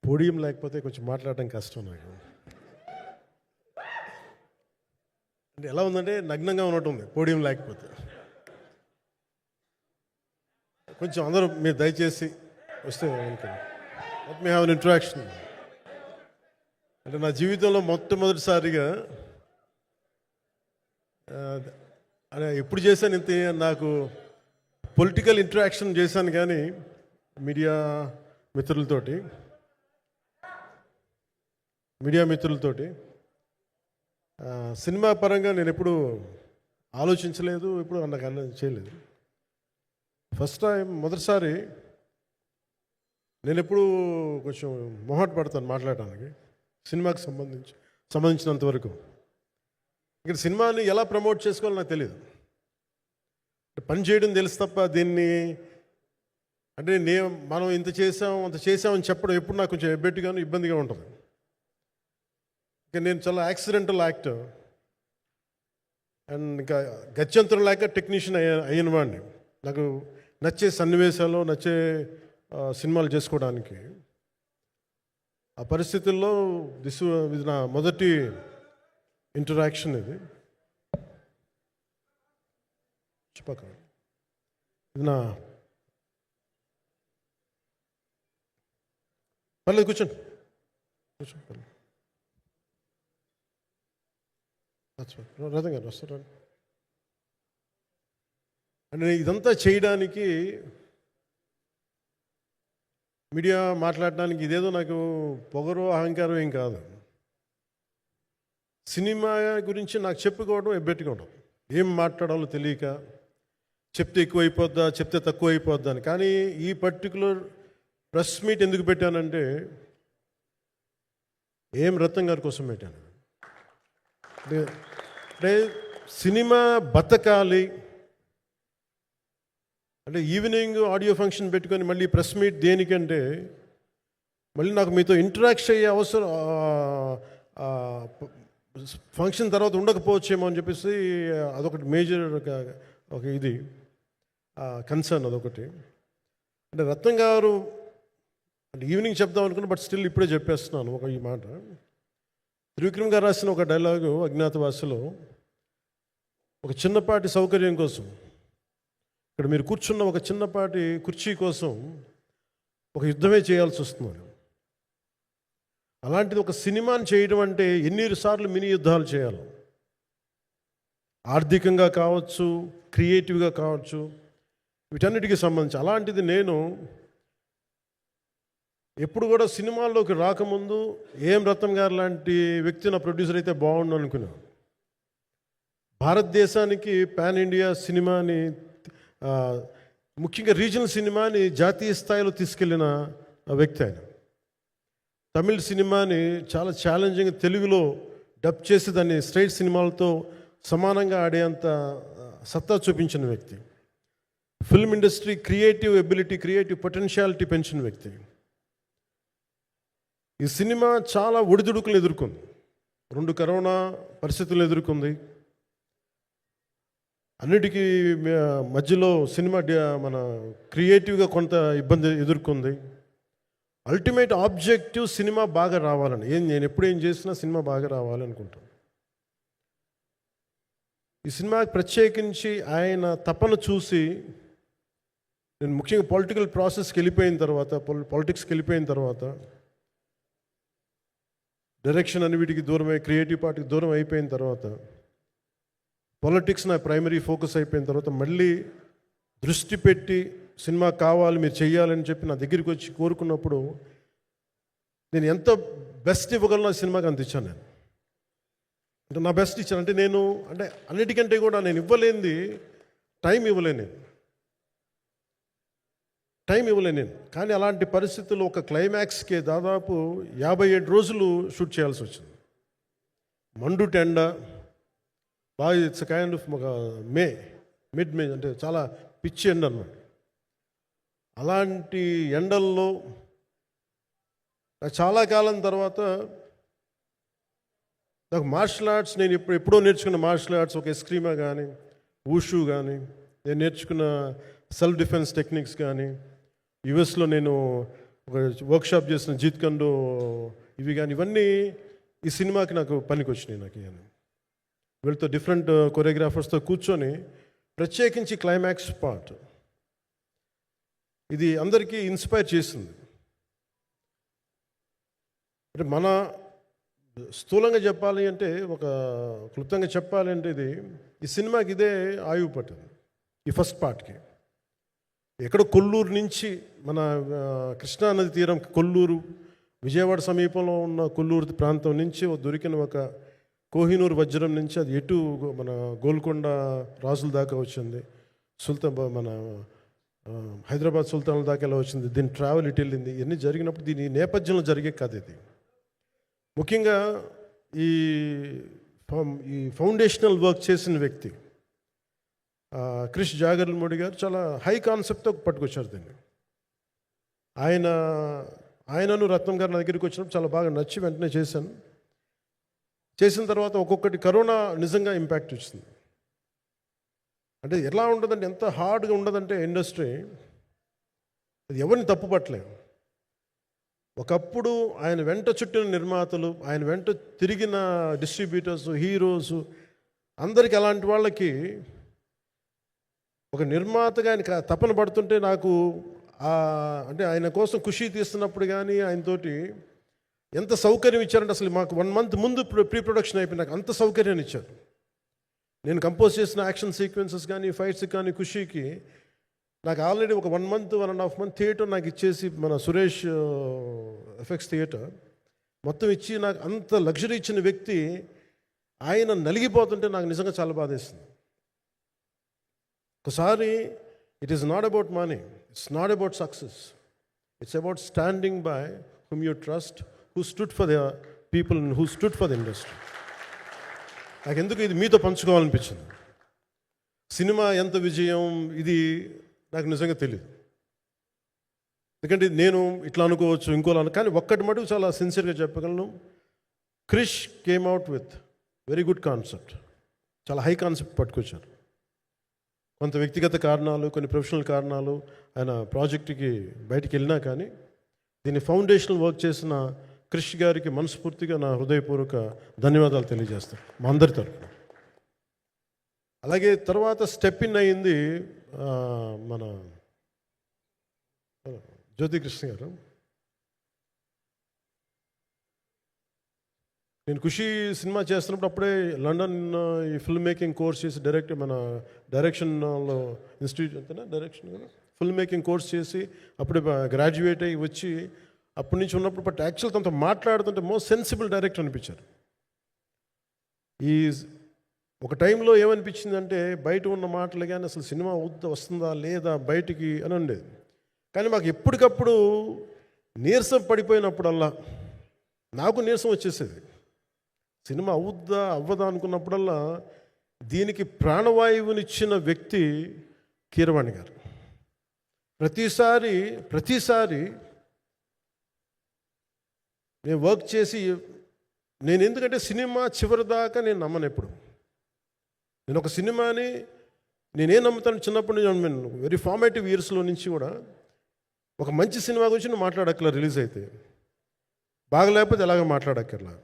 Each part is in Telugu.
పోడియం లేకపోతే కొంచెం మాట్లాడడం కష్టం నాకు. అంటే ఎలా ఉందంటే నగ్నంగా ఉన్నట్టు ఉంది పోడియం లేకపోతే. కొంచెం అందరూ మీరు దయచేసి వస్తే let me have an interaction. అంటే నా జీవితంలో మొట్టమొదటిసారిగా ఎప్పుడు చేశాను ఇంత, నాకు పొలిటికల్ ఇంటరాక్షన్ చేశాను కానీ మీడియా మిత్రులతోటి సినిమా పరంగా నేను ఎప్పుడు ఆలోచించలేదు, ఎప్పుడు నాకు చేయలేదు. ఫస్ట్ టైం మొదటిసారి నేను ఎప్పుడు కొంచెం మొహాట పడతాను మాట్లాడటానికి సినిమాకి సంబంధించినంత వరకు. ఇక్కడ సినిమాని ఎలా ప్రమోట్ చేసుకోవాలో నాకు తెలియదు. పని చేయడం తెలుసు తప్ప దీన్ని అంటే మనం ఇంత చేసామని చెప్పడం ఎప్పుడు నాకు కొంచెం ఎబ్బెట్టుగాను ఇబ్బందిగా ఉంటుంది. ఇంకా నేను చాలా యాక్సిడెంటల్ యాక్టర్ అండ్ ఇంకా గత్యంతరం లేక టెక్నీషియన్ అయిన వాడిని. నాకు నచ్చే సన్నివేశాలు, నచ్చే సినిమాలు చేసుకోవడానికి. ఆ పరిస్థితుల్లో ఇది నా మొదటి ఇంటరాక్షన్. ఇది నా పర్లేదు కూర్చోండి. రథం గారు వస్తారా? అంటే ఇదంతా చేయడానికి, మీడియా మాట్లాడడానికి ఇదేదో నాకు పొగరు అహంకారం ఏం కాదు. సినిమా గురించి నాకు చెప్పుకోవడం ఎబ్బెట్టుకోవడం, ఏం మాట్లాడాలో తెలియక, చెప్తే ఎక్కువైపోద్దా చెప్తే తక్కువ అయిపోద్దా అని. కానీ ఈ పర్టికులర్ ప్రెస్ మీట్ ఎందుకు పెట్టానంటే ఏం రత్నం గారి కోసం పెట్టాను. అంటే సినిమా బతకాలి అంటే ఈవినింగ్ ఆడియో ఫంక్షన్ పెట్టుకొని మళ్ళీ ప్రెస్ మీట్ దేనికంటే మళ్ళీ నాకు మీతో ఇంటరాక్ట్ అయ్యే అవసరం ఫంక్షన్ తర్వాత ఉండకపోవచ్చేమో అని చెప్పేసి అదొకటి మేజర్ ఒక ఇది కన్సర్న్. అదొకటి. అంటే రత్నం గారు అంటే ఈవినింగ్ చెప్దాం అనుకున్నా, బట్ స్టిల్ ఇప్పుడే చెప్పేస్తున్నాను ఈ మాట. త్రివిక్రమ్ గారు రాసిన ఒక డైలాగు అజ్ఞాతవాసిలో, ఒక చిన్నపాటి సౌకర్యం కోసం, ఇక్కడ మీరు కూర్చున్న ఒక చిన్నపాటి కుర్చీ కోసం ఒక యుద్ధమే చేయాల్సి వస్తుంది. అలాంటిది ఒక సినిమాని చేయడం అంటే ఎన్నిసార్లు మినీ యుద్ధాలు చేయాలి, ఆర్థికంగా కావచ్చు, క్రియేటివ్గా కావచ్చు, వీటన్నిటికీ సంబంధించి. అలాంటిది నేను ఎప్పుడు కూడా సినిమాల్లోకి రాకముందు ఏం రత్నం గారు లాంటి వ్యక్తి నా ప్రొడ్యూసర్ అయితే బాగుండు అనుకున్నాను. భారతదేశానికి పాన్ ఇండియా సినిమాని, ముఖ్యంగా రీజనల్ సినిమాని జాతీయ స్థాయిలో తీసుకెళ్ళిన వ్యక్తి ఆయన. తమిళ సినిమాని చాలా ఛాలెంజింగ్ తెలుగులో డబ్ చేసి దాన్ని స్ట్రైట్ సినిమాలతో సమానంగా ఆడేంత సత్తా చూపించిన వ్యక్తి. Film industry creative ability, creative potentiality పెంచిన వ్యక్తి. ఈ సినిమా చాలా ఒడిదుడుకులు ఎదుర్కొంది, 2 కరోనా పరిస్థితులు ఎదుర్కొంది. అన్నిటికీ మధ్యలో సినిమా మన క్రియేటివ్గా కొంత ఇబ్బంది ఎదుర్కొంది. అల్టిమేట్ ఆబ్జెక్టివ్ సినిమా బాగా రావాలని, నేను ఎప్పుడు ఏం చేసినా సినిమా బాగా రావాలి అనుకుంటాను. ఈ సినిమాకి ప్రత్యేకించి ఆయన తపన చూసి నేను ముఖ్యంగా పొలిటికల్ ప్రాసెస్కి వెళ్ళిపోయిన తర్వాత, పాలిటిక్స్కి వెళ్ళిపోయిన తర్వాత, డైరెక్షన్ అని వీటికి దూరమై క్రియేటివ్ పార్టీకి దూరం అయిపోయిన తర్వాత, పాలిటిక్స్ నా ప్రైమరీ ఫోకస్ అయిపోయిన తర్వాత, మళ్ళీ దృష్టి పెట్టి సినిమా కావాలి మీరు చెయ్యాలని చెప్పి నా దగ్గరికి వచ్చి కోరుకున్నప్పుడు నేను ఎంత బెస్ట్ ఇవ్వగలను ఆ సినిమాకి అంత ఇచ్చాను. నేను అంటే నా బెస్ట్ ఇచ్చాను. అంటే నేను అంటే అన్నిటికంటే కూడా నేను ఇవ్వలేనిది టైం ఇవ్వలేను నేను. కానీ అలాంటి పరిస్థితుల్లో ఒక క్లైమాక్స్కి దాదాపు 57 రోజులు షూట్ చేయాల్సి వచ్చింది. మండు టెండ బాగా, ఇట్స్ కైండ్ ఆఫ్ ఒక మిడ్ మే అంటే చాలా పిచ్చి ఎండ అన్నమాట. అలాంటి ఎండల్లో చాలా కాలం తర్వాత నాకు మార్షల్ ఆర్ట్స్, నేను ఎప్పుడో నేర్చుకున్న మార్షల్ ఆర్ట్స్, ఒక ఎస్క్రీమా కానీ, ఊషు కానీ, నేను నేర్చుకున్న సెల్ఫ్ డిఫెన్స్ టెక్నిక్స్ కానీ, యుఎస్లో నేను ఒక వర్క్షాప్ చేసిన జీత్ కండు ఇవి కానీ ఇవన్నీ ఈ సినిమాకి నాకు పనికి వచ్చినాయి. నాకు ఇవన్నీ వీళ్ళతో డిఫరెంట్ కొరియోగ్రాఫర్స్తో కూర్చొని ప్రత్యేకించి క్లైమాక్స్ పార్ట్ ఇది అందరికీ ఇన్స్పైర్ చేసింది. అంటే మన స్థూలంగా చెప్పాలి అంటే, ఒక క్లుప్తంగా చెప్పాలి అంటే, ఈ సినిమాకి ఇదే ఆయువు పట్టింది. ఈ ఫస్ట్ పార్ట్కి ఎక్కడో కొల్లూరు నుంచి మన కృష్ణానది తీరం కొల్లూరు, విజయవాడ సమీపంలో ఉన్న కొల్లూరు ప్రాంతం నుంచి దొరికిన ఒక కోహినూరు వజ్రం నుంచి అది ఎటు మన గోల్కొండ రాజుల దాకా వచ్చింది, మన హైదరాబాద్ సుల్తాన్ల దాకా ఎలా వచ్చింది, దీని ట్రావెల్ ఇటు వెళ్ళింది. ఇవన్నీ జరిగినప్పుడు దీని నేపథ్యంలో జరిగే కథ ఇది. ముఖ్యంగా ఈ ఫౌండేషనల్ వర్క్ చేసిన వ్యక్తి క్రిష్ జాగర్లమూడి గారు చాలా హై కాన్సెప్ట్తో పట్టుకొచ్చారు దీన్ని. ఆయనను రత్నం గారు నా దగ్గరికి వచ్చినప్పుడు చాలా బాగా నచ్చి వెంటనే చేశాను. చేసిన తర్వాత ఒక్కొక్కటి కరోనా నిజంగా ఇంపాక్ట్ వచ్చింది. అంటే ఎలా ఉండదంటే, ఎంత హార్డ్గా ఉండదంటే ఇండస్ట్రీ, అది ఎవరిని తప్పుపట్టలేము. ఒకప్పుడు ఆయన వెంట చుట్టిన నిర్మాతలు, ఆయన వెంట తిరిగిన డిస్ట్రిబ్యూటర్స్, హీరోస్ అందరికి అలాంటి వాళ్ళకి ఒక నిర్మాతగా ఆయన తపన పడుతుంటే నాకు అంటే ఆయన కోసం ఖుషి తీస్తున్నప్పుడు కానీ ఆయనతోటి ఎంత సౌకర్యం ఇచ్చారంటే, అసలు మాకు 1 month ముందు ప్రీ ప్రొడక్షన్ అయిపోయి నాకు అంత సౌకర్యాన్ని ఇచ్చారు. నేను కంపోజ్ చేసిన యాక్షన్ సీక్వెన్సెస్ కానీ ఫైట్స్ కానీ ఖుషీకి నాకు ఆల్రెడీ ఒక 1 month 1.5 month థియేటర్ నాకు ఇచ్చేసి, మన సురేష్ ఎఫెక్ట్స్ థియేటర్ మొత్తం ఇచ్చి నాకు అంత లగ్జరీ ఇచ్చిన వ్యక్తి ఆయన నలిగిపోతుంటే నాకు నిజంగా చాలా బాధేస్తుంది. ఒకసారి it is not about money, it's not about success, it's about standing by whom you trust, who stood for the people and who stood for the industry. నాకు ఎందుకు ఇది మీతో పంచుకోవాలనిపించింది. సినిమా ఎంత విజయం ఇది నాకు నిజంగా తెలియదు, ఎందుకంటే నేను ఇట్లా అనుకోవచ్చు ఇంకోలా, కానీ ఒక్కటి మటుకు చాలా సిన్సియర్గా చెప్పగలను. Krish came out with very good concept, చాలా హై కాన్సెప్ట్ పట్టుకొచ్చారు. కొంత వ్యక్తిగత కారణాలు, కొన్ని ప్రొఫెషనల్ కారణాలు ఆయన ప్రాజెక్టుకి బయటికి వెళ్ళినా కానీ దీన్ని ఫౌండేషనల్ వర్క్ చేసిన క్రిష్ గారికి మనస్ఫూర్తిగా నా హృదయపూర్వక ధన్యవాదాలు తెలియజేస్తాను మా అందరి తరఫున. అలాగే తర్వాత స్టెప్ ఇన్ అయ్యింది మన జ్యోతికృష్ణ గారు. నేను ఖుషి సినిమా చేస్తున్నప్పుడు అప్పుడే లండన్ ఈ ఫిల్మ్ మేకింగ్ కోర్స్ చేసి మన డైరెక్షన్లో ఇన్స్టిట్యూట్ అంతేనా డైరెక్షన్ ఫిల్మ్ మేకింగ్ కోర్స్ చేసి అప్పుడే గ్రాడ్యుయేట్ అయ్యి వచ్చి అప్పటి నుంచి ఉన్నప్పుడు బట్ యాక్చువల్ తనతో మాట్లాడుతుంటే మోస్ట్ సెన్సిబుల్ డైరెక్టర్ అనిపించారు. ఈ ఒక టైంలో ఏమనిపించిందంటే, బయట ఉన్న మాటలు కానీ అసలు సినిమా వస్తుందా లేదా బయటికి అని ఉండేది. కానీ మాకు ఎప్పటికప్పుడు నీరసం పడిపోయినప్పుడల్లా నాకు నీరసం వచ్చేసేది. సినిమా అవుద్దా అవ్వదా అనుకున్నప్పుడల్లా దీనికి ప్రాణవాయువునిచ్చిన వ్యక్తి కీరవాణి గారు. ప్రతిసారి నేను వర్క్ చేసి నేను ఎందుకంటే సినిమా చివరి దాకా నేను నమ్మను. ఎప్పుడు నేను ఒక సినిమాని నేనేం నమ్ముతాను, చిన్నప్పటి నుంచి వెరీ ఫార్మేటివ్ ఇయర్స్లో నుంచి కూడా ఒక మంచి సినిమా గురించి నువ్వు మాట్లాడక్కర్లా, రిలీజ్ అయితే బాగలేకపోతే ఎలాగ మాట్లాడక్కర్లా.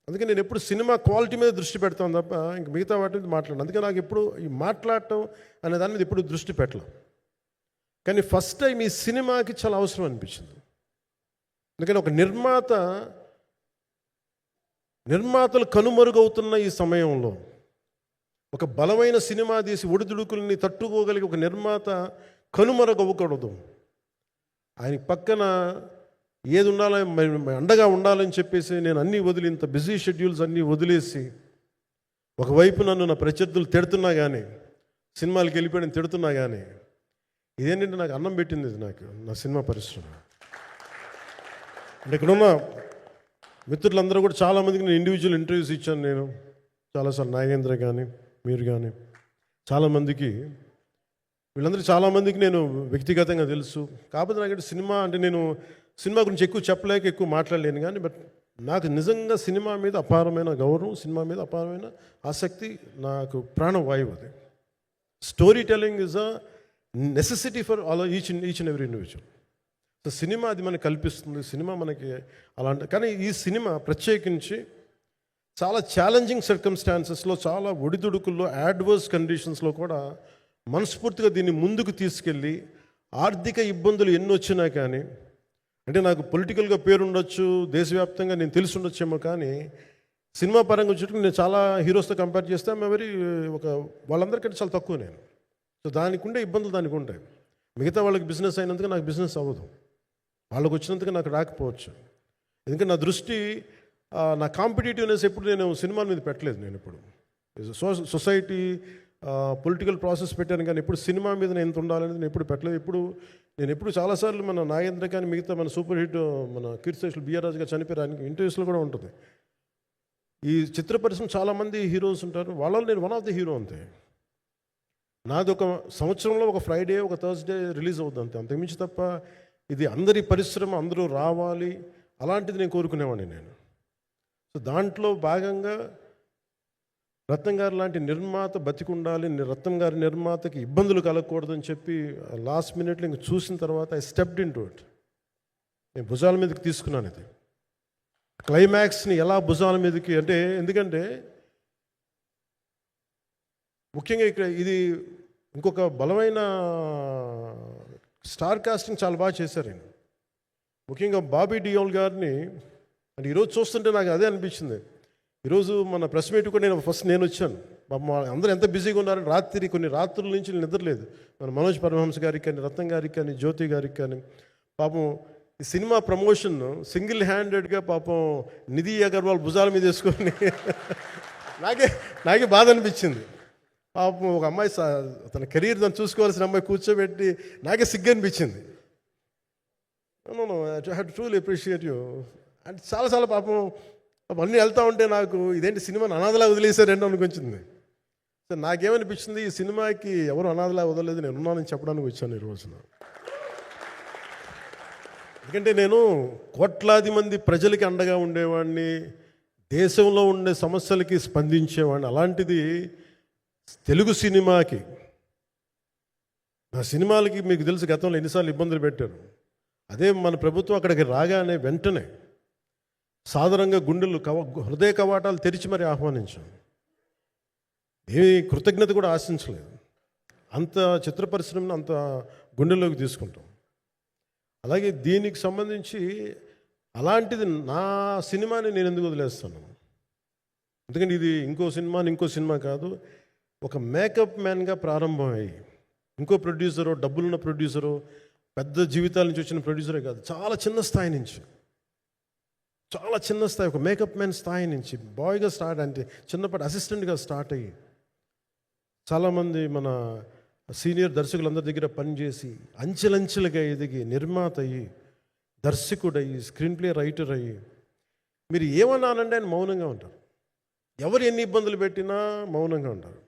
అందుకే నేను ఎప్పుడు సినిమా క్వాలిటీ మీద దృష్టి పెడతాను తప్ప ఇంక మిగతా వాటి మీద మాట్లాడను. అందుకే నాకు ఎప్పుడు ఈ మాట్లాడటం అనే దాని మీద ఎప్పుడు దృష్టి పెట్టలేం. కానీ ఫస్ట్ టైం ఈ సినిమాకి చాలా అవసరం అనిపించింది. ఎందుకంటే ఒక నిర్మాతలు కనుమరుగవుతున్న ఈ సమయంలో ఒక బలమైన సినిమా తీసి ఒడిదుడుకుల్ని తట్టుకోగలిగి ఒక నిర్మాత కనుమరుగవ్వకూడదు. ఆయన పక్కన ఏది ఉండాలని అండగా ఉండాలని చెప్పేసి నేను అన్నీ వదిలి, ఇంత బిజీ షెడ్యూల్స్ అన్నీ వదిలేసి, ఒకవైపు నన్ను నా ప్రత్యర్థులు తిడుతున్నా కానీ, సినిమాలకు వెళ్ళిపోయిన తిడుతున్నా కానీ, ఇదేంటంటే నాకు అన్నం పెట్టింది ఇది నాకు నా సినిమా పరిశ్రమ. అంటే ఇక్కడున్న మిత్రులందరూ కూడా చాలామందికి నేను ఇండివిజువల్ ఇంటర్వ్యూస్ ఇచ్చాను. నేను చాలాసార్లు నాగేంద్ర కానీ మీరు కానీ చాలామందికి, వీళ్ళందరూ చాలామందికి నేను వ్యక్తిగతంగా తెలుసు. కాకపోతే నాకంటే సినిమా అంటే నేను సినిమా గురించి ఎక్కువ చెప్పలేక ఎక్కువ మాట్లాడలేను. కానీ బట్ నాకు నిజంగా సినిమా మీద అపారమైన గౌరవం, సినిమా మీద అపారమైన ఆసక్తి, నాకు ప్రాణవాయువు అది. Story telling is a necessity for each and every individual. So cinema అది మనకి కల్పిస్తుంది, సినిమా మనకి అలాంటి. కానీ ఈ సినిమా ప్రత్యేకించి చాలా ఛాలెంజింగ్ సర్కమ్స్టాన్సెస్లో, చాలా ఒడిదుడుకుల్లో, యాడ్వర్స్ కండిషన్స్లో కూడా మనస్ఫూర్తిగా దీన్ని ముందుకు తీసుకెళ్ళి, ఆర్థిక ఇబ్బందులు ఎన్ని వచ్చినా కానీ, అంటే నాకు పొలిటికల్గా పేరు ఉండొచ్చు, దేశవ్యాప్తంగా నేను తెలిసి ఉండొచ్చేమో, కానీ సినిమా పరంగా వచ్చేటప్పుడు నేను చాలా హీరోస్తో కంపేర్ చేస్తే వెరీ వాళ్ళందరికంటే చాలా తక్కువ నేను. సో దానికి ఉండే ఇబ్బందులు దానికి ఉంటాయి. మిగతా వాళ్ళకి బిజినెస్ అయినందుకు నాకు బిజినెస్ అవ్వదు, వాళ్ళకి వచ్చినందుకు నాకు రాకపోవచ్చు. ఎందుకంటే నా దృష్టి, నా కాంపిటేటివ్నెస్ ఎప్పుడు నేను సినిమాల మీద పెట్టలేదు. నేను ఇప్పుడు సొసైటీ పొలిటికల్ ప్రాసెస్ పెట్టాను, కానీ ఎప్పుడు సినిమా మీద నేను ఎంత ఉండాలనేది నేను ఎప్పుడు పెట్టలేదు. నేను ఎప్పుడు చాలాసార్లు మన నాగేంద్ర కానీ మిగతా మన సూపర్ హిట్ మన కీర్తిశేషులు బిఆర్ రాజు గారు చనిపోయారు, ఆయనకి ఇంటర్వ్యూస్లో కూడా ఉంటుంది. ఈ చిత్ర పరిశ్రమ చాలామంది హీరోస్ ఉంటారు, వాళ్ళలో నేను వన్ ఆఫ్ ది హీరో అంతే. నాది ఒక సంవత్సరంలో ఒక ఫ్రైడే, ఒక థర్స్డే రిలీజ్ అవుతుంది అంతే, అంతకుమించి తప్ప ఇది అందరి పరిశ్రమ, అందరూ రావాలి అలాంటిది నేను కోరుకునేవాడిని నేను. సో దాంట్లో భాగంగా రత్నం గారు లాంటి నిర్మాత బతికుండాలి, రత్నం గారి నిర్మాతకి ఇబ్బందులు కలగకూడదని చెప్పి లాస్ట్ మినిట్లో ఇంక చూసిన తర్వాత I stepped in to it. నేను భుజాల మీదకి తీసుకున్నాను ఇది. క్లైమాక్స్ని ఎలా భుజాల మీదకి అంటే, ఎందుకంటే ముఖ్యంగా ఇక్కడ ఇది ఇంకొక బలమైన స్టార్ కాస్టింగ్ చాలా బాగా చేశారు ఆయన. ముఖ్యంగా బాబీ డియోల్ గారిని అంటే ఈరోజు చూస్తుంటే నాకు అదే అనిపించింది. ఈరోజు మన ప్రెస్ మీట్ కూడా నేను వచ్చాను. అందరూ ఎంత బిజీగా ఉన్నారని కొన్ని రాత్రుల నుంచి నిద్రలేదు. మన మనోజ్ పరమహంస గారికి కానీ, రత్నం గారికి కానీ, జ్యోతి గారికి కానీ, పాపం ఈ సినిమా ప్రమోషన్ సింగిల్ హ్యాండెడ్గా పాపం నిధి అగర్వాల్ భుజాల మీద వేసుకొని నాకే బాధ అనిపించింది. పాపం ఒక అమ్మాయి తన కెరీర్ దాన్ని చూసుకోవాల్సిన అమ్మాయి కూర్చోబెట్టి నాకే సిగ్గు అనిపించింది. I have to truly appreciate you. అంటే చాలా పాపం అన్నీ వెళ్తూ ఉంటే నాకు ఇదేంటి సినిమాని అనాథలా వదిలేశారంటే అనిపించింది. సో నాకేమనిపించింది, ఈ సినిమాకి ఎవరు అనాథలా వదలలేదు, నేను ఉన్నానని చెప్పడానికి వచ్చాను ఈ రోజున. ఎందుకంటే నేను కోట్లాది మంది ప్రజలకి అండగా ఉండేవాడిని, దేశంలో ఉండే సమస్యలకి స్పందించేవాడిని. అలాంటిది తెలుగు సినిమాకి, నా సినిమాలకి మీకు తెలుసు గతంలో ఎన్నిసార్లు ఇబ్బందులు పెట్టారు. అదే మన ప్రభుత్వం అక్కడికి రాగానే వెంటనే సాధారణంగా హృదయ కవాటాలు తెరిచి మరి ఆహ్వానించాం. ఏమి కృతజ్ఞత కూడా ఆశించలేదు. అంత చిత్ర పరిశ్రమను అంత గుండెల్లోకి తీసుకుంటాం. అలాగే దీనికి సంబంధించి అలాంటిది నా సినిమాని నేను ఎందుకు వదిలేస్తాను? ఎందుకంటే ఇది ఇంకో సినిమా కాదు. ఒక మేకప్ మ్యాన్గా ప్రారంభమయ్యి ఇంకో ప్రొడ్యూసరు, డబ్బులున్న ప్రొడ్యూసరు, పెద్ద జీవితాల నుంచి వచ్చిన ప్రొడ్యూసరే కాదు, చాలా చిన్న స్థాయి నుంచి, ఒక మేకప్ మ్యాన్ స్థాయి నుంచి బాయ్గా స్టార్ట్, అంటే చిన్నపాటి అసిస్టెంట్గా స్టార్ట్ అయ్యి చాలామంది మన సీనియర్ దర్శకులందరి దగ్గర పనిచేసి అంచెలంచెలుగా ఎదిగి నిర్మాత అయ్యి, దర్శకుడయ్యి, స్క్రీన్ ప్లే రైటర్ అయ్యి, మీరు ఏమన్నానంటే ఆయన మౌనంగా ఉంటారు. ఎవరు ఎన్ని ఇబ్బందులు పెట్టినా మౌనంగా ఉంటారు.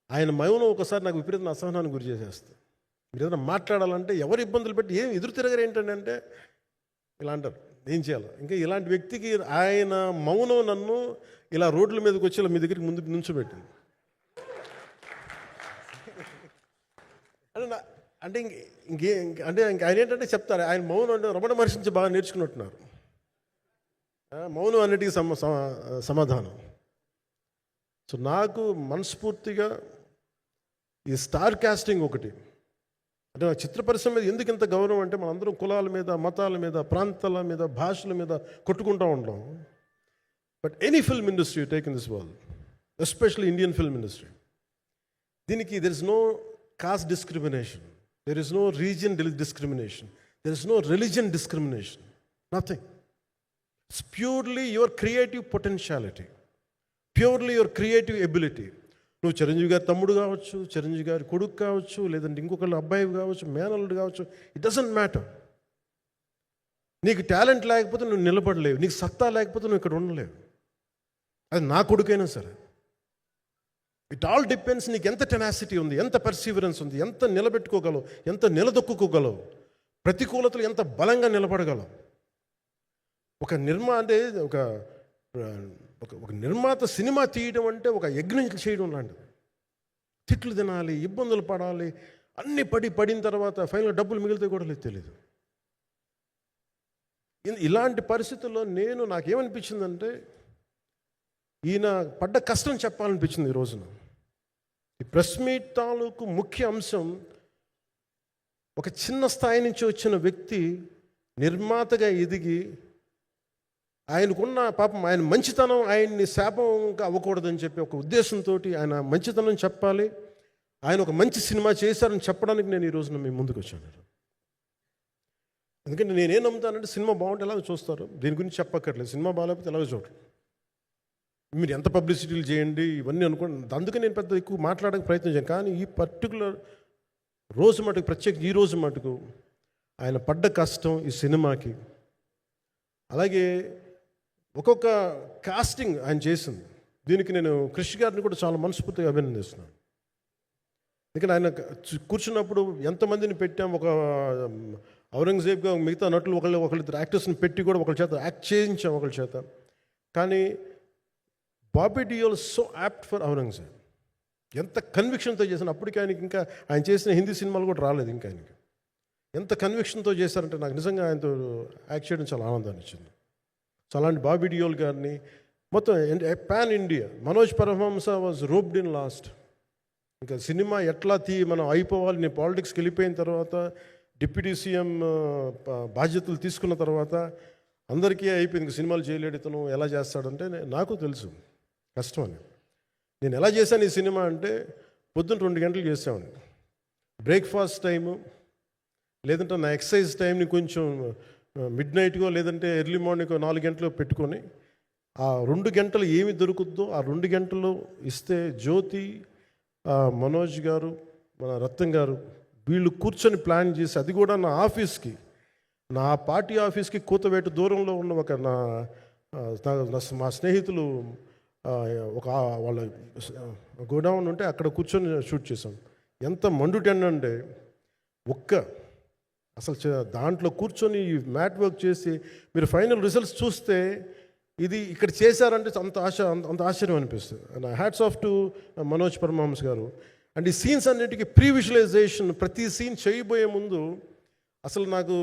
ఆయన మౌనం ఒకసారి నాకు విపరీత అసహనానికి గురి చేసేస్తుంది. మీరు ఏదైనా మాట్లాడాలంటే ఎవరు ఇబ్బందులు పెట్టి ఏం ఎదురు తిరగరు ఏంటంటే ఇలా అంటారు, ఏం చేయాలి. ఇంకా ఇలాంటి వ్యక్తికి ఆయన మౌనం నన్ను ఇలా రోడ్ల మీదకి వచ్చి ఇలా మీ దగ్గరికి ముందు నుంచోబెట్టింది. అంటే ఆయన ఏంటంటే చెప్తారు, ఆయన మౌనం అంటే రమణ మహర్షి నుంచి బాగా నేర్చుకున్నట్టున్నారు. మౌనం అన్నిటికీ సమాధానం. సో నాకు మనస్ఫూర్తిగా ఈ స్టార్ కాస్టింగ్ ఒకటి, అంటే చిత్ర పరిశ్రమ మీద ఎందుకు ఇంత గౌరవం అంటే, మనందరం కులాల మీద, మతాల మీద, ప్రాంతాల మీద, భాషల మీద కొట్టుకుంటూ ఉంటాం. But any film industry take in this world, especially Indian film industry, దీనికి there is no caste discrimination, there is no region discrimination, there is no religion discrimination, nothing. It's purely your creative potentiality, purely your creative ability. నువ్వు చిరంజీవి గారి తమ్ముడు కావచ్చు, చిరంజీవి గారి కొడుకు కావచ్చు, లేదంటే ఇంకొకళ్ళు అబ్బాయి కావచ్చు, మేనల్లుడు కావచ్చు, ఇట్ డజంట్ మ్యాటర్. నీకు టాలెంట్ లేకపోతే నువ్వు నిలబడలేవు, నీకు సత్తా లేకపోతే నువ్వు ఇక్కడ ఉండలేవు. అది నా కొడుకైనా సరే. ఇట్ ఆల్ డిపెండ్స్ నీకు ఎంత టెనాసిటీ ఉంది, ఎంత పర్సీవరెన్స్ ఉంది, ఎంత నిలబెట్టుకోగలవు, ఎంత నిలదొక్కుకోగలవు, ప్రతికూలతలు ఎంత బలంగా నిలబడగలవు. ఒక నిర్మాత సినిమా తీయడం అంటే ఒక యజ్ఞం చేయడం లాంటిది. తిట్లు తినాలి, ఇబ్బందులు పడాలి, అన్నీ పడిన తర్వాత ఫైనల్గా డబ్బులు మిగిలితే కూడా తెలియదు. ఇలాంటి పరిస్థితుల్లో నాకేమనిపించిందంటే ఈయన పడ్డ కష్టం చెప్పాలనిపించింది ఈ రోజున. ఈ ప్రెస్ మీట్ తాలూకు ముఖ్య అంశం, ఒక చిన్న స్థాయి నుంచి వచ్చిన వ్యక్తి నిర్మాతగా ఎదిగి ఆయనకున్న పాపం ఆయన మంచితనం ఆయన్ని శాపంగా అవ్వకూడదని చెప్పి ఒక ఉద్దేశంతో ఆయన మంచితనం చెప్పాలి, ఆయన ఒక మంచి సినిమా చేశారని చెప్పడానికి నేను ఈ రోజున మీ ముందుకు వచ్చాను. ఎందుకంటే నేనేం నమ్ముతానంటే సినిమా బాగుంటే ఎలాగో చూస్తారు, దీని గురించి చెప్పక్కర్లేదు. సినిమా బాగాలేకపోతే ఎలాగో చూడరు. మీరు ఎంత పబ్లిసిటీలు చేయండి ఇవన్నీ అనుకోండి, అందుకే నేను పెద్ద ఎక్కువ మాట్లాడడానికి ప్రయత్నం చేయను. కానీ ఈ పర్టికులర్ రోజు మటుకు, ప్రత్యేక ఈ రోజు మటుకు ఆయన పడ్డ కష్టం ఈ సినిమాకి, అలాగే ఒక్కొక్క కాస్టింగ్ ఆయన చేసింది, దీనికి నేను కృషి గారిని కూడా చాలా మనస్ఫూర్తిగా అభినందిస్తున్నాను. ఎందుకంటే ఆయన కూర్చున్నప్పుడు ఎంతమందిని పెట్టాం, ఒక ఔరంగజేబ్గా మిగతా నటులు ఒకళ్ళిద్దరు యాక్టర్స్ని పెట్టి కూడా ఒకళ్ళ చేత యాక్ట్ చేయించాం ఒకళ్ళ చేత. కానీ Bobby Deol so apt for Aurangzeb, ఎంత కన్విక్షన్తో చేశాను. అప్పటికి ఆయనకి ఇంకా ఆయన చేసిన హిందీ సినిమాలు కూడా రాలేదు ఇంకా ఆయనకి. ఎంత కన్విక్షన్తో చేశారంటే నాకు నిజంగా ఆయనతో యాక్ట్ చేయడం చాలా ఆనందాన్ని ఇచ్చింది. సో అలాంటి బాబీ డియోల్ గారిని మొత్తం pan India, Manoj Paramahamsa was roped in last. ఇంకా సినిమా ఎట్లా మనం అయిపోవాలి, నేను పాలిటిక్స్కి వెళ్ళిపోయిన తర్వాత, డిప్యూటీ సీఎం బాధ్యతలు తీసుకున్న తర్వాత అందరికీ అయిపోయింది, ఇంకా సినిమాలు చేయలేడు ఇతను, ఎలా చేస్తాడంటే నాకు తెలుసు కష్టం అని. నేను ఎలా చేశాను ఈ సినిమా అంటే, పొద్దున్న 2 గంటలు చేసామని, బ్రేక్ఫాస్ట్ టైము లేదంటే నా ఎక్సర్సైజ్ టైంని కొంచెం మిడ్ నైట్గో లేదంటే ఎర్లీ మార్నింగ్ 4 గంటలు పెట్టుకొని, ఆ 2 గంటలు ఏమి దొరుకుతుందో ఆ 2 గంటలు ఇస్తే జ్యోతి, మనోజ్ గారు, మన రత్నం గారు వీళ్ళు కూర్చొని ప్లాన్ చేసి, అది కూడా నా ఆఫీస్కి, నా పార్టీ ఆఫీస్కి కూతవేటు దూరంలో ఉన్న ఒక మా స్నేహితులు ఒక వాళ్ళ గోడౌన్ ఉంటే అక్కడ కూర్చొని షూట్ చేసాం. ఎంత మండుటెండ అంటే అసలు దాంట్లో కూర్చొని మ్యాట్ వర్క్ చేసి మీరు ఫైనల్ రిజల్ట్స్ చూస్తే ఇది ఇక్కడ చేశారంటే అంత ఆశ్చర్యం అనిపిస్తుంది. Hats off to Manoj Paramahamsa garu. And ఈ సీన్స్ అన్నిటికీ ప్రీ విజువలైజేషన్, ప్రతి సీన్ చేయబోయే ముందు అసలు నాకు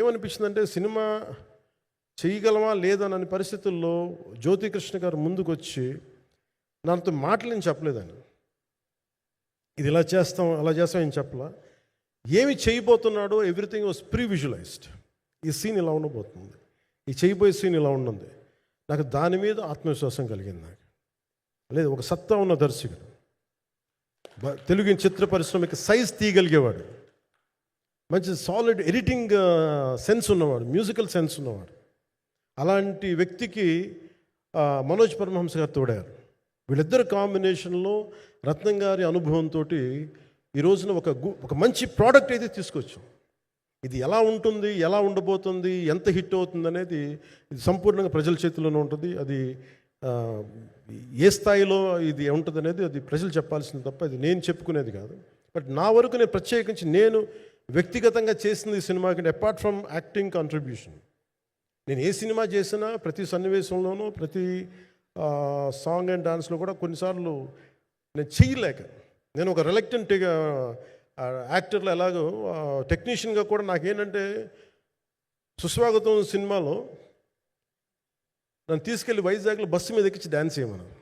ఏమనిపించిందంటే, సినిమా చేయగలమా లేదా అనే పరిస్థితుల్లో జ్యోతికృష్ణ గారు ముందుకు వచ్చి నాతో మాటలు నేను చెప్పలేదని, ఇది ఇలా చేస్తాం అలా చేస్తాం ఏం చెప్పలా, ఏమి చేయబోతున్నాడో ఎవ్రీథింగ్ వాజ్ ప్రీ విజువలైజ్డ్. ఈ సీన్ ఇలా ఉండబోతుంది, ఈ చేయబోయే సీన్ ఇలా ఉన్నది. నాకు దాని మీద ఆత్మవిశ్వాసం కలిగింది. నాకు లేదు, ఒక సత్తా ఉన్న దర్శకుడు, తెలుగు చిత్ర పరిశ్రమకి సైజ్ తీయగలిగేవాడు, మంచి సాలిడ్ ఎడిటింగ్ సెన్స్ ఉన్నవాడు, మ్యూజికల్ సెన్స్ ఉన్నవాడు. అలాంటి వ్యక్తికి మనోజ్ పరమహంస గారు తోడారు. వీళ్ళిద్దరు కాంబినేషన్లో రత్నం గారి అనుభవంతో ఈ రోజున ఒక మంచి ప్రోడక్ట్ అయితే తీసుకొచ్చాం. ఇది ఎలా ఉంటుంది, ఎలా ఉండబోతుంది, ఎంత హిట్ అవుతుంది అనేది ఇది సంపూర్ణంగా ప్రజల చేతిలోనే ఉంటుంది. అది ఏ స్థాయిలో ఇది ఉంటుంది అనేది అది ప్రజలు చెప్పాల్సింది తప్ప అది నేను చెప్పుకునేది కాదు. బట్ నా వరకు నేను ప్రత్యేకించి నేను వ్యక్తిగతంగా చేసింది ఈ సినిమాకి, అపార్ట్ ఫ్రమ్ యాక్టింగ్ కాంట్రిబ్యూషన్, నేను ఏ సినిమా చేసినా ప్రతి సన్నివేశంలోనూ ప్రతి సాంగ్ అండ్ డాన్స్లో కూడా కొన్నిసార్లు నేను చేయలేక, నేను ఒక రిలక్టెంట్ యాక్టర్లో ఎలాగో టెక్నీషియన్గా కూడా నాకేంటంటే, సుస్వాగతం సినిమాలో నన్ను తీసుకెళ్ళి వైజాగ్లో బస్సు మీద ఎక్కించి డ్యాన్స్ చేయమన్నాను.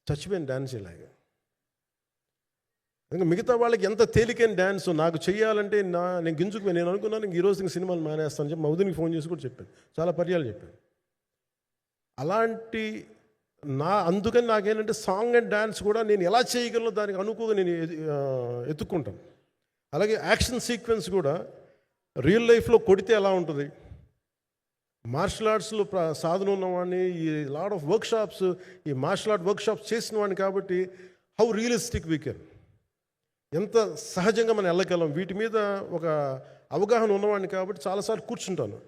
చచ్చిపోయాను డ్యాన్స్ చేయలేక. ఇంకా మిగతా వాళ్ళకి ఎంత తేలికైన డ్యాన్స్ నాకు చేయాలంటే నేను గింజుకుపోయి, నేను అనుకున్నాను ఈరోజు ఇంక సినిమాలు మానేస్తాను చెప్పి మౌదినికి ఫోన్ చేసి కూడా చెప్పాను, చాలా పర్యాలు చెప్పాను. అలాంటి అందుకని నాకేంటంటే సాంగ్ అండ్ డ్యాన్స్ కూడా నేను ఎలా చేయగలను దానికి అనుకోగా నేను ఎత్తుక్కుంటాను. అలాగే యాక్షన్ సీక్వెన్స్ కూడా రియల్ లైఫ్లో కొడితే ఎలా ఉంటుంది, మార్షల్ ఆర్ట్స్లో సాధన ఉన్నవాడిని, ఈ లాట్ ఆఫ్ వర్క్షాప్స్, ఈ మార్షల్ ఆర్ట్ వర్క్షాప్స్ చేసిన వాడిని కాబట్టి హౌ రియలిస్టిక్ వీ కెన్, ఎంత సహజంగా మనం వెళ్ళగలం, వీటి మీద ఒక అవగాహన ఉన్నవాడిని కాబట్టి చాలాసార్లు కూర్చుంటాను.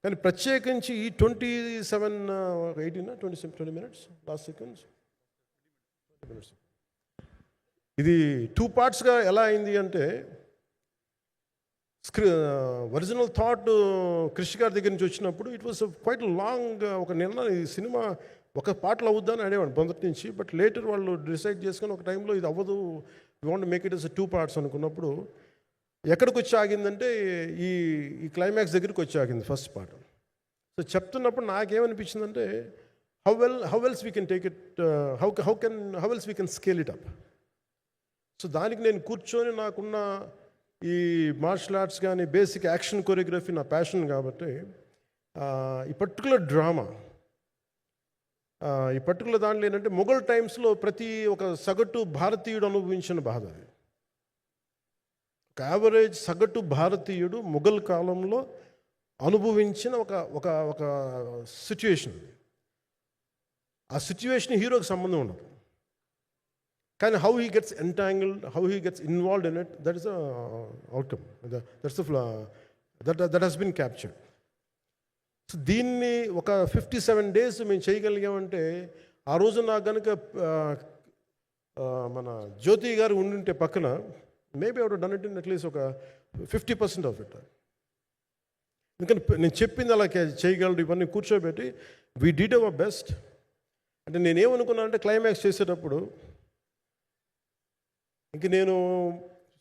కానీ ప్రత్యేకించి ఈ 20 minutes లాస్ట్ సీక్వెన్స్ ఇది 2 partsగా ఎలా అయింది అంటే, ఒరిజినల్ థాట్ కృషి గారి దగ్గర నుంచి వచ్చినప్పుడు ఇట్ వాస్ క్వైట్ లాంగ్. ఈ సినిమా ఒక పాటలో అవుద్దని అనేవాడు మొదటి నుంచి. బట్ లేటర్ వాళ్ళు డిసైడ్ చేసుకొని ఒక టైంలో ఇది అవ్వదు, you want make it as 2 parts అనుకున్నప్పుడు ఎక్కడికి వచ్చి ఆగిందంటే ఈ ఈ క్లైమాక్స్ దగ్గరికి వచ్చి ఆగింది ఫస్ట్ పార్ట్. సో చెప్తున్నప్పుడు నాకేమనిపించిందంటే how else we can take it, how else we can scale it up. So దానికి నేను కూర్చొని నాకున్న ఈ మార్షల్ ఆర్ట్స్ కానీ బేసిక్ యాక్షన్ కొరియోగ్రఫీ నా ప్యాషన్ కాబట్టి ఈ పర్టికులర్ డ్రామా, ఈ పర్టికులర్ దాంట్లో ఏంటంటే మొఘల్ టైమ్స్లో ప్రతి ఒక సగటు భారతీయుడు అనుభవించిన బాధ అది. ఒక యావరేజ్ సగటు భారతీయుడు మొఘల్ కాలంలో అనుభవించిన ఒక ఒక ఒక సిచ్యువేషన్. ఆ సిచ్యువేషన్ హీరోకి సంబంధం ఉండదు, కానీ how he gets entangled, how he gets involved in it, that is the outcome, that has been captured. So దీన్ని ఒక 57 days మేము చేయగలిగామంటే, ఆ రోజు నాకు కనుక మన జ్యోతి గారు ఉండుంటే పక్కన, maybe I would done it in at least ఒక 50% ఆఫ్ ఇట్. ఎందుకంటే నేను చెప్పింది అలా చేయగలరు ఇవన్నీ కూర్చోబెట్టి వీ డిడ్ అవర్ బెస్ట్. అంటే నేనేమనుకున్నాను అంటే క్లైమాక్స్ చేసేటప్పుడు ఇంక నేను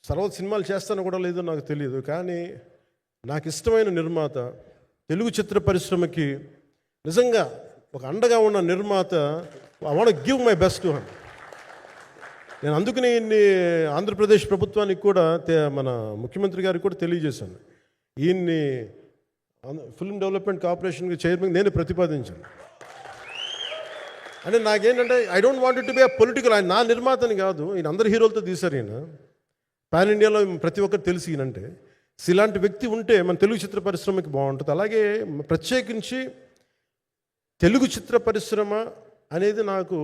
తర్వాత సినిమాలు చేస్తాను కూడా లేదో నాకు తెలియదు, కానీ నాకు ఇష్టమైన నిర్మాత, తెలుగు చిత్ర పరిశ్రమకి నిజంగా ఒక అండగా ఉన్న నిర్మాత, I want give my best to him. నేను అందుకని ఆంధ్రప్రదేశ్ ప్రభుత్వానికి కూడా మన ముఖ్యమంత్రి గారికి కూడా తెలియజేశాను, ఈయన్ని ఫిల్మ్ డెవలప్మెంట్ కార్పొరేషన్కి చైర్మన్ నేను ప్రతిపాదించాను. అంటే నాకేంటంటే I don't want to be a political, ఆయన నా నిర్మాతని కాదు, ఈయన అందరు హీరోలతో తీశారు, ఈయన పాన్ ఇండియాలో ప్రతి ఒక్కరు తెలిసి ఈయనంటే. ఇలాంటి వ్యక్తి ఉంటే మన తెలుగు చిత్ర పరిశ్రమకి బాగుంటుంది. అలాగే ప్రత్యేకించి తెలుగు చిత్ర పరిశ్రమ అనేది నాకు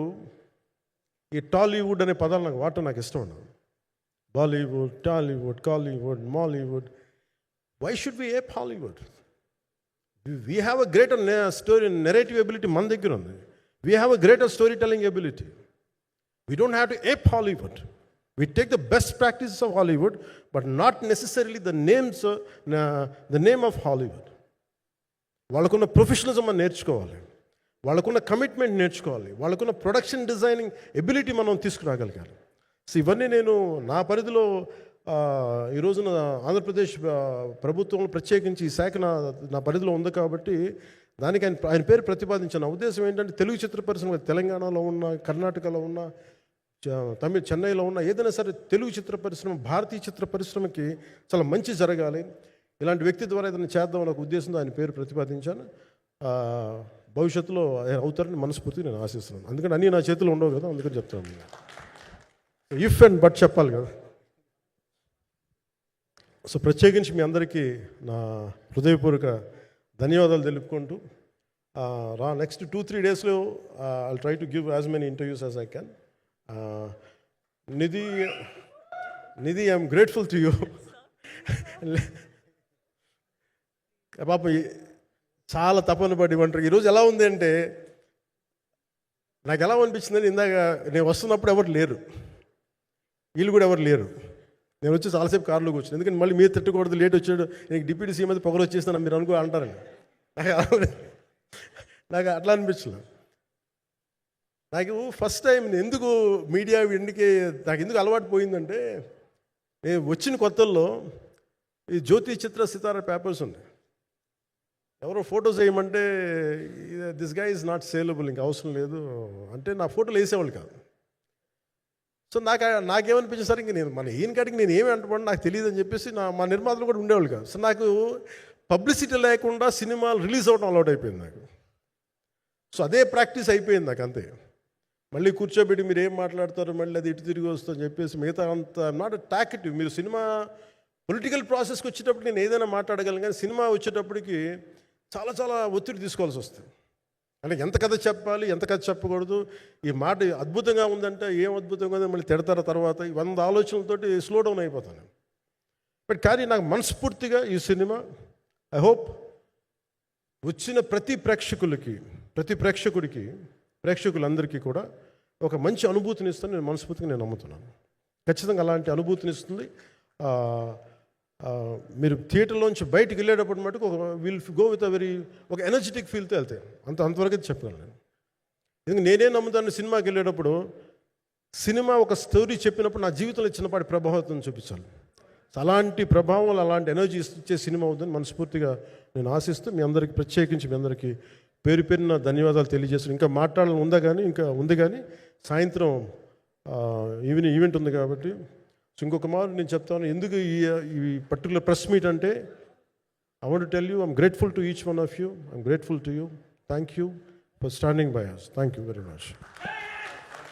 ఈ టాలీవుడ్ అనే పదాలు నాకు వాడటం నాకు ఇష్టం ఉండదు. Bollywood, Tollywood, Kollywood, Mollywood, why should we ape Hollywood? We have a greater story narrative ability మన దగ్గర ఉంది. We have a greater story telling ability. We don't have to ape Hollywood. We take the best practices of Hollywood, but not necessarily the name of Hollywood. వాళ్ళకున్న ప్రొఫెషనలిజం మనం నేర్చుకోవాలి, వాళ్ళకున్న కమిట్మెంట్ నేర్చుకోవాలి, వాళ్ళకున్న ప్రొడక్షన్ డిజైనింగ్ ఎబిలిటీ మనం తీసుకురాగలగాలి. సో ఇవన్నీ నేను నా పరిధిలో ఈ రోజున ఆంధ్రప్రదేశ్ ప్రభుత్వంలో ప్రత్యేకించి ఈ శాఖ నా పరిధిలో ఉంది కాబట్టి దానికి ఆయన పేరు ప్రతిపాదించాను. నా ఉద్దేశం ఏంటంటే తెలుగు చిత్ర పరిశ్రమ తెలంగాణలో ఉన్న, కర్ణాటకలో ఉన్న, చెన్నైలో ఉన్న ఏదైనా సరే తెలుగు చిత్ర పరిశ్రమ, భారతీయ చిత్ర పరిశ్రమకి చాలా మంచి జరగాలి, ఇలాంటి వ్యక్తి ద్వారా ఏదైనా చేద్దామని ఒక ఉద్దేశంతో ఆయన పేరు ప్రతిపాదించాను. భవిష్యత్తులో అవుతారని మనస్ఫూర్తిగా నేను ఆశిస్తున్నాను. అందుకని అన్నీ నా చేతిలో ఉండవు కదా, అందుకని చెప్తాను. ఇఫ్ అండ్ బట్ చెప్పాలి కదా. సో ప్రత్యేకించి మీ అందరికీ నా హృదయపూర్వక ధన్యవాదాలు తెలుపుకుంటూ నెక్స్ట్ 2-3 daysలో I'll try to give as many interviews as I can. Nidhi, I'm grateful to you. పాప చాలా తపన పడి ఉంటారు. ఈరోజు ఎలా ఉంది అంటే నాకు ఎలా అనిపించిందని, ఇందాక నేను వస్తున్నప్పుడు ఎవరు లేరు, వీళ్ళు కూడా ఎవరు లేరు. నేను వచ్చి చాలాసేపు కారులో కూర్చుని, ఎందుకంటే మళ్ళీ మీరు తిట్టకూడదు, లేట్ వచ్చాడు, నీకు డిప్యూటీ సీఎం అయితే పొగరు వచ్చేస్తాను మీరు అంటారండి. నాకు అట్లా అనిపించలేదు. నాకు ఫస్ట్ టైం ఎందుకు మీడియా నాకు ఎందుకు అలవాటు పోయిందంటే, నేను వచ్చిన కొత్తల్లో ఈ జ్యోతి చిత్ర సితార పేపర్స్ ఉన్నాయి, ఎవరో ఫొటోస్ వేయమంటే this guy is not saleable, ఇంకా అవసరం లేదు అంటే నా ఫోటోలు వేసేవాళ్ళు కాదు. సో నాకేమనిపించింది సార్, ఇంక నేను ఈయన కాడికి నేను ఏమి అంటపడి నాకు తెలియదు అని చెప్పేసి మా నిర్మాతలు కూడా ఉండేవాళ్ళు కాదు. సో నాకు పబ్లిసిటీ లేకుండా సినిమాలు రిలీజ్ అవ్వడం అలవాటు అయిపోయింది నాకు. సో అదే ప్రాక్టీస్ అయిపోయింది నాకు, అంతే. మళ్ళీ కూర్చోబెట్టి మీరు ఏం మాట్లాడతారు, మళ్ళీ అది ఇటు తిరిగి వస్తుందని చెప్పేసి మిగతా అంత నాట్ టాకెటివ్. మీరు సినిమా పొలిటికల్ ప్రాసెస్కి వచ్చేటప్పుడు నేను ఏదైనా మాట్లాడగలను, కానీ సినిమా వచ్చేటప్పటికి చాలా చాలా ఒత్తిడి తీసుకోవాల్సి వస్తుంది. అంటే ఎంత కథ చెప్పాలి, ఎంత కథ చెప్పకూడదు, ఈ మాట అద్భుతంగా ఉందంటే ఏం అద్భుతంగా ఉందని మళ్ళీ తిడతారు, తర్వాత 100 ఆలోచనలతోటి స్లో డౌన్ అయిపోతాను. బట్ కానీ నాకు మనస్ఫూర్తిగా ఈ సినిమా ఐ హోప్ వచ్చిన ప్రతి ప్రేక్షకులందరికీ కూడా ఒక మంచి అనుభూతిని ఇస్తాను నేను మనస్ఫూర్తిగా నేను నమ్ముతున్నాను. ఖచ్చితంగా అలాంటి అనుభూతిని ఇస్తుంది. మీరు థియేటర్లోంచి బయటికి వెళ్ళేటప్పుడు మటుకు విల్ గో విత్ ఒక ఎనర్జెటిక్ ఫీల్తో వెళ్తాయి, అంతవరకు అయితే చెప్పగలను నేను. ఎందుకంటే నేనే నమ్ముతాను, సినిమాకి వెళ్ళేటప్పుడు సినిమా ఒక స్టోరీ చెప్పినప్పుడు నా జీవితంలో చిన్నపాటి ప్రభావితం చూపించాలి. అలాంటి ప్రభావం, అలాంటి ఎనర్జీ ఇచ్చే సినిమా అవుతుందని మనస్ఫూర్తిగా నేను ఆశిస్తూ మీ అందరికీ ప్రత్యేకించి మీ అందరికీ పేరు పేరున ధన్యవాదాలు తెలియజేస్తాను. ఇంకా మాట్లాడాలని ఉంది కానీ సాయంత్రం ఈవెంట్ ఉంది కాబట్టి. సో ఇంకొక మారు నేను చెప్తాను ఎందుకు ఈ పర్టికులర్ ప్రెస్ మీట్ అంటే, I want to tell you, I'm grateful to each one of you. I'm grateful to you. Thank you for standing by us. Thank you very much.